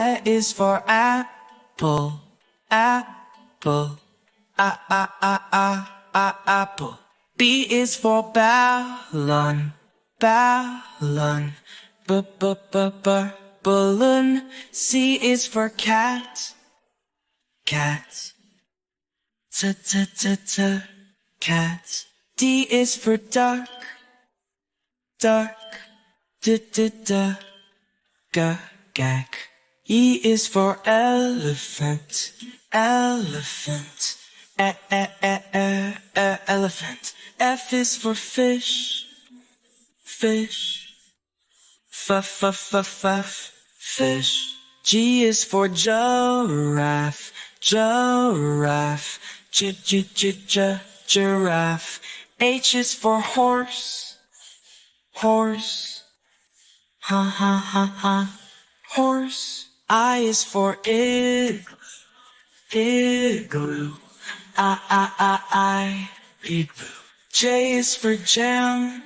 A is for apple, apple. Apple. B is for ballon, ballon. Balloon. C is for cat, cat. Cat. D is for duck, duck. Gag. E is for elephant, elephant. Elephant. F is for fish, fish. Fish. G is for giraffe, giraffe. Giraffe. H is for horse, horse. Horse. I is for igloo. Igloo. J is for jam,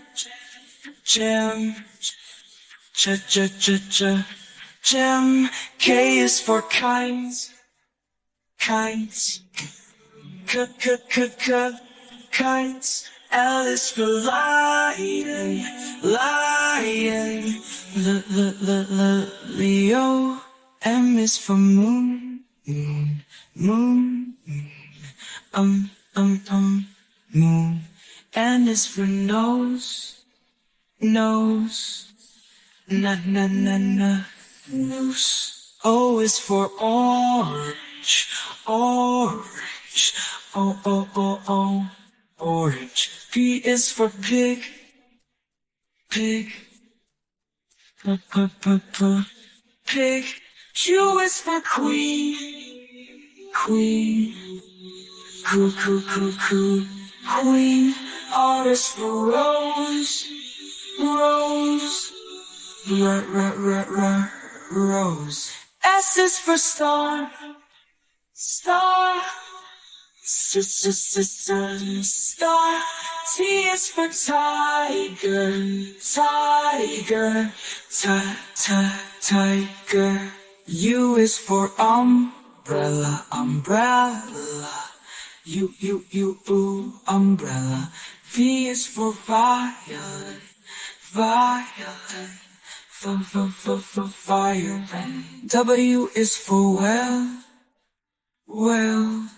jam. Jam. K is for kites, kites. Kites. L is for lion, lion. Leo. M is for moon, moon. Moon. N is for nose, nose. Noose. O is for orange, orange. Orange. P is for pig, pig. Pig. Q is for queen, queen. Queen. R is for rose, rose. Rose. S is for star, star. Star. T is for tiger, tiger. Tiger. U is for umbrella, umbrella. Umbrella. V is for violet, violet. Violet. W is for well, well.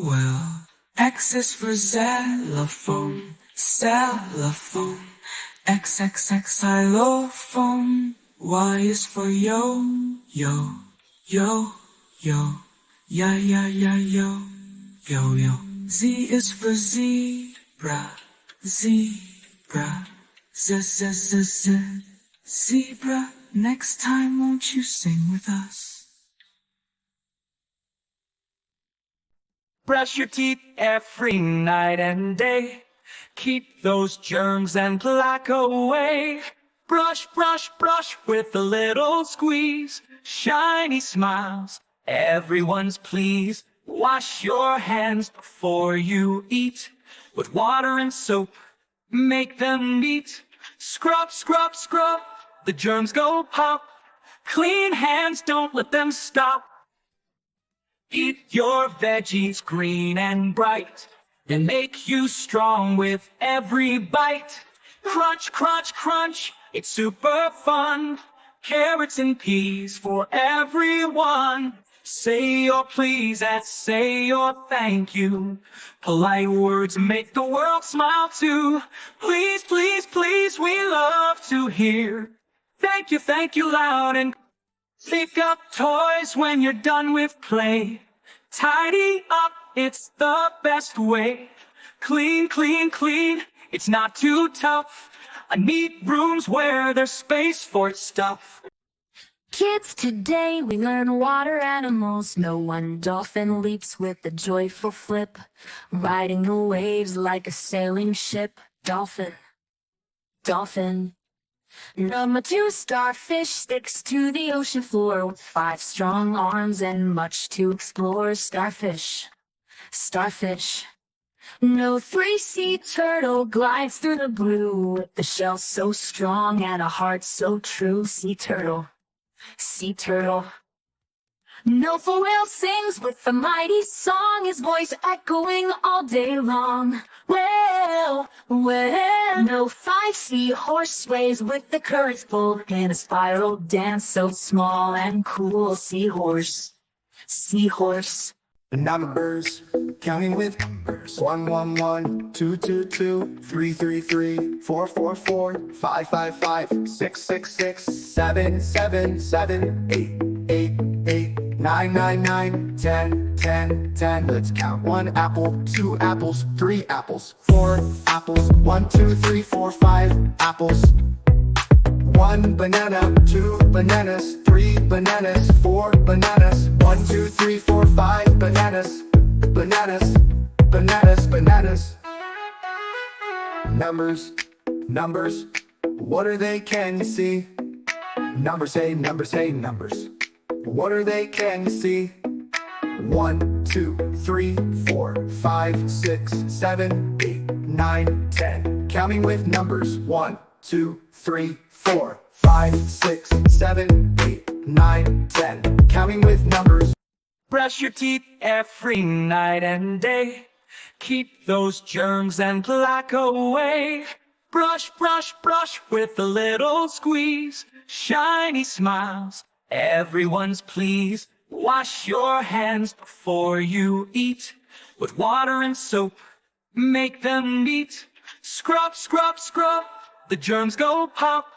Well. X is for xylophone, xylophone. Xylophone. Y is for yo, yo. Yo. Z is for zebra, zebra. Zebra. Next time, won't you sing with us? Brush your teeth every night and day. Keep those germs and plaque away. Brush, brush, brush with a little squeeze. Shiny smiles, everyone's pleased. Wash your hands before you eat. With water and soap, make them neat. Scrub, scrub, scrub, the germs go pop. Clean hands, don't let them stop. Eat your veggies green and bright. They make you strong with every bite. Crunch, crunch, crunch, it's super fun. Carrots and peas for everyone. Say your please and say your thank you. Polite words make the world smile too. Please, please, please, we love to hear. Thank you loud and pick up toys when you're done with play. Tidy up, it's the best way. Clean, clean, clean, it's not too tough. Neat rooms where there's space for stuff. Kids, today we learn water animals. No one dolphin leaps with a joyful flip, riding the waves like a sailing ship. Dolphin, dolphin. Number 2, starfish sticks to the ocean floor with 5 strong arms and much to explore. Starfish, starfish. No three-sea turtle glides through the blue with the shell so strong and a heart so true. Sea turtle, sea turtle. No four-whale sings with a mighty song, his voice echoing all day long. Well, well. No five-seahorse sways with the currents pull in a spiral dance so small and cool. Seahorse, seahorse. Numbers, counting with numbers. 1, 1, 1, 2, 2, 2, 3, 3, 3, 4, 4, 4, 5, 5, 5, 6, 6, 6, 7, 7, 7, 8, 8, 8, 9, 9, 9, 10, 10, 10. Let's count. 1 apple, 2 apples, 3 apples, 4 apples, 1, 2, 3, 4, 5 apples. 1 banana, 2 bananas, 3 bananas, 4 bananas, 1, 2, 3, 4, 5 bananas, bananas, bananas, bananas. Numbers, numbers, what are they, can you see? Numbers, hey, numbers, hey, numbers, what are they, can you see? 1, 2, 3, 4, 5, 6, 7, 8, 9, 10. Counting with numbers. 1, 2, 3, 4, 5, 6, 7, 8, 9, 10. Counting with numbers. Brush your teeth every night and day. Keep those germs and plaque away. Brush, brush, brush with a little squeeze. Shiny smiles, everyone's pleased. Wash your hands before you eat. With water and soap, make them neat. Scrub, scrub, scrub, the germs go pop.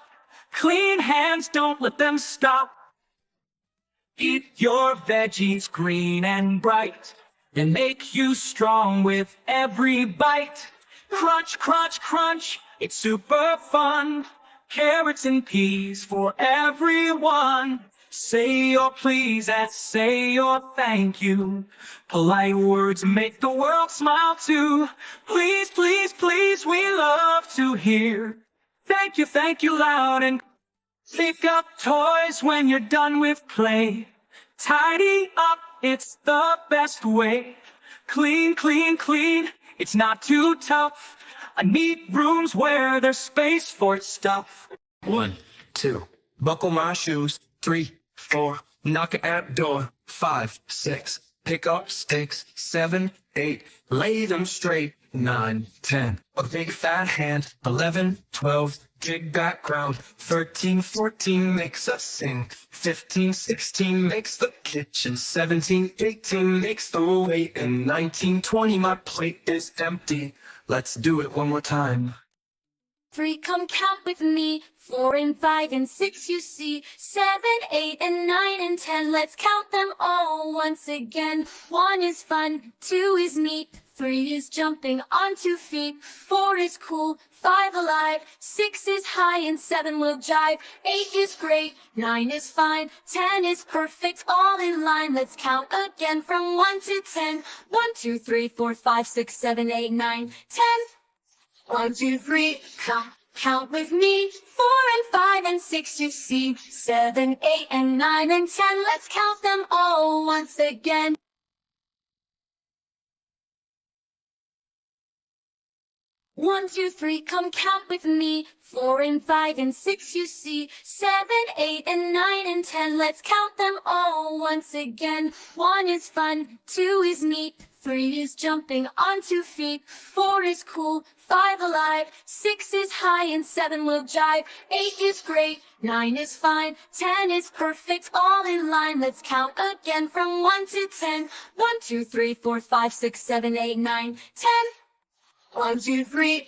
Clean hands, don't let them stop. Eat your veggies green and bright, and make you strong with every bite. Crunch, crunch, crunch, it's super fun. Carrots and peas for everyone. Say your please and say your thank you. Polite words make the world smile too. Please, please, please, we love to hear thank you loud, and pick up toys when you're done with play. Tidy up, it's the best way. Clean, clean, clean, it's not too tough. A neat room's where there's space for stuff. 1, 2, buckle my shoes. 3, 4, knock at door. 5, 6, pick up sticks. 7, 8, lay them straight. 9, 10, a big fat hand. 11, 12, dig background. 13, 14, makes us sing. 15, 16, makes the kitchen. 17, 18, makes the way. And 19, 20, my plate is empty. Let's do it one more time. 3, come count with me. 4 and 5 and 6 you see. 7, 8 and 9 and 10. Let's count them all once again. 1 is fun, 2 is neat, 3 is jumping on 2 feet, 4 is cool, 5 alive, 6 is high and 7 will jive, 8 is great, 9 is fine, 10 is perfect, all in line. Let's count again from 1 to 10. 1, 2, 3, 4, 5, 6, 7, 8, 9, 10. 1, 2, 3, count with me. 4 and 5 and 6 you see. 7, 8 and 9 and 10. Let's count them all once again. 1, 2, 3, come count with me. 4 and 5 and 6 you see. 7, 8 and 9 and 10. Let's count them all once again. 1 is fun, 2 is neat, 3 is jumping on 2 feet, 4 is cool, 5 alive, 6 is high and 7 will jive, 8 is great, 9 is fine, 10 is perfect, all in line. Let's count again from 1 to 10. 1, 2, 3, 4, 5, 6, 7, 8, 9, 10. 1, 2, 3,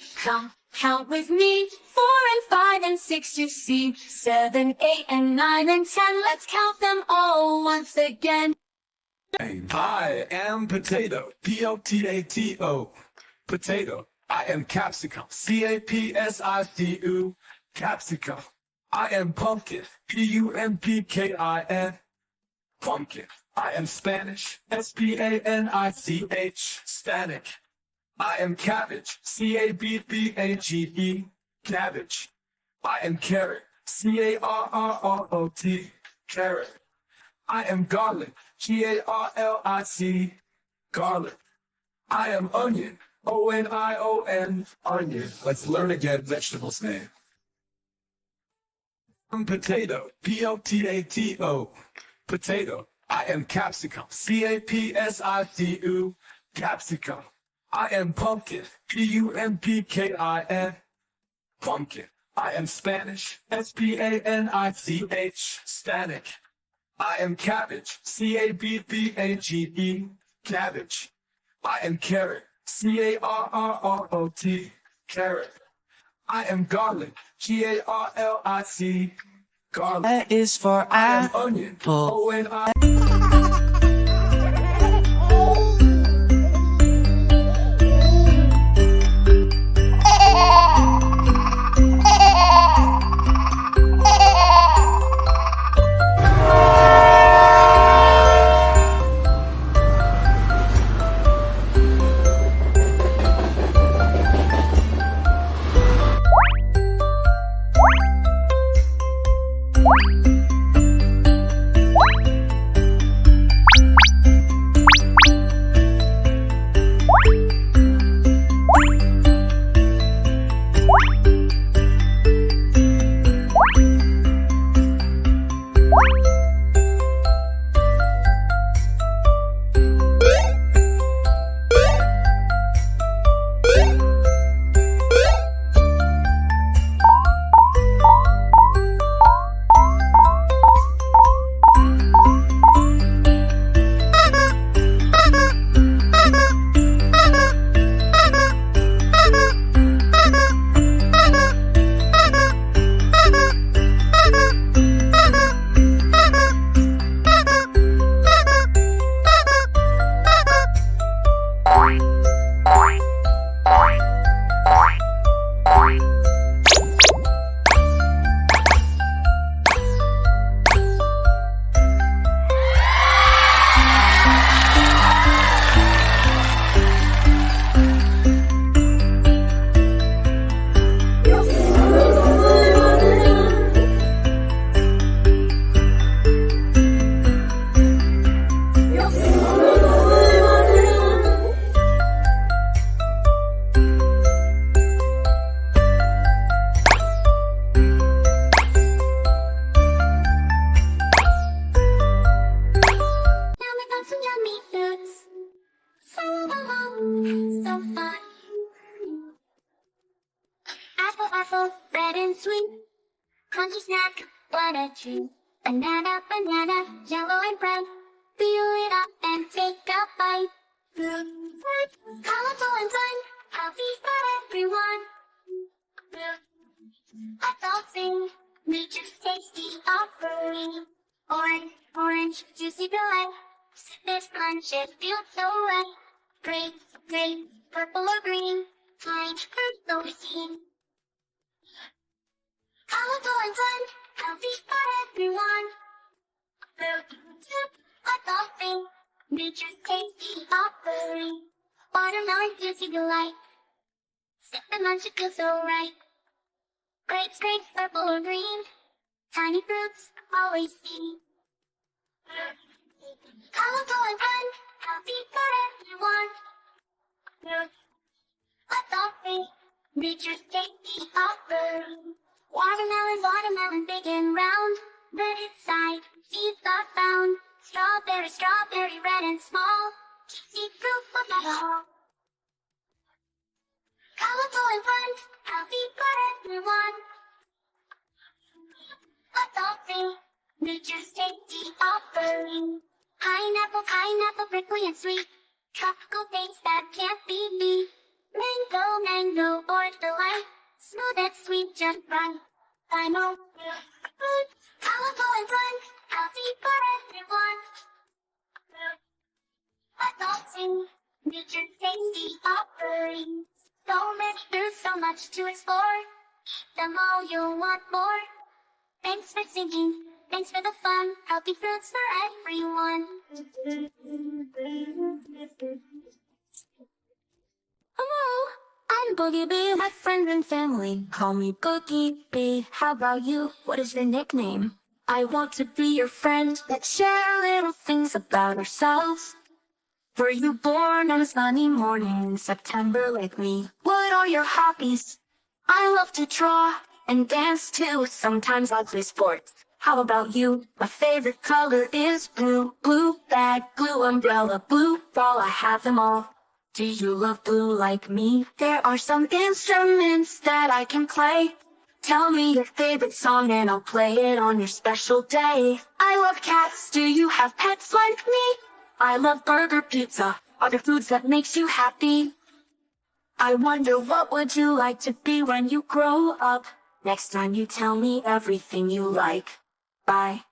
count with me. 4 and 5 and 6 you see. 7, 8 and 9 and 10. Let's count them all once again. I am potato, P-O-T-A-T-O, potato. I am capsicum, C-A-P-S-I-C-U, capsicum. I am pumpkin, P-U-M-P-K-I-N, pumpkin. I am Spanish, S-P-A-N-I-C-H, Spanic. I am cabbage, C-A-B-B-A-G-E, cabbage. I am carrot, C-A-R-R-R-O-T, carrot. I am garlic, G-A-R-L-I-C, garlic. I am onion, O-N-I-O-N, onion. Let's learn again vegetables name. Potato, P-O-T-A-T-O, potato. I am capsicum, C-A-P-S-I-C-U, capsicum. I am pumpkin, P-U-M-P-K-I-N, pumpkin. I am Spanish, S-P-A-N-I-C-H, Spanic. I am cabbage, C-A-B-B-A-G-E, cabbage. I am carrot, C-A-R-R-R-O-T, carrot. I am garlic, G-A-R-L-I-C, garlic. That is for I am onion, apple. O-N-I. Red and sweet, crunchy snack, what a treat. Banana, banana, yellow and brown. Peel it up and take a bite. Colorful and fun, healthy for everyone. Let's all sing, nature's tasty offering. Orange, orange, juicy delight. Sip it, punch it, feel so right. Grapes, grapes, purple or green. Fine fruit, so seen. Colorful and fun, healthy for everyone. Let's all sing, nature's tasty offering. Watermelon, juicy delight. Sip and munch, it feels so right. Grapes, grapes, purple or green. Tiny fruits, always seen. Colorful and fun, healthy for everyone. Let's all sing, nature's tasty offering. Watermelon, watermelon, big and round. Red inside, seeds are found. Strawberry, strawberry, red and small. Juicy fruit for the all. Colorful and fun, healthy for everyone. Let's all sing, nature's tasty offering. Pineapple, pineapple, prickly and sweet. Tropical things that can't be beat. Mango, mango, orange delight. Smooth and sweet, just right. Final fruit, colorful and fun, healthy for everyone. Let's all sing, nature's tasty offerings. So many fruits, so much to explore. Eat them all, you'll want more. Thanks for singing, thanks for the fun. Healthy fruits for everyone. Hello, I'm Boogie Bee. My friends and family call me Boogie Bee. How about you? What is your nickname? I want to be your friend. Let's share little things about ourselves. Were you born on a sunny morning in September like me? What are your hobbies? I love to draw and dance too. Sometimes I play sports. How about you? My favorite color is blue. Blue bag, blue umbrella, blue ball, I have them all. Do you love blue like me? There are some instruments that I can play. Tell me your favorite song and I'll play it on your special day. I love cats. Do you have pets like me? I love burger, pizza. Are there foods that makes you happy? I wonder what would you like to be when you grow up? Next time you tell me everything you like. Bye.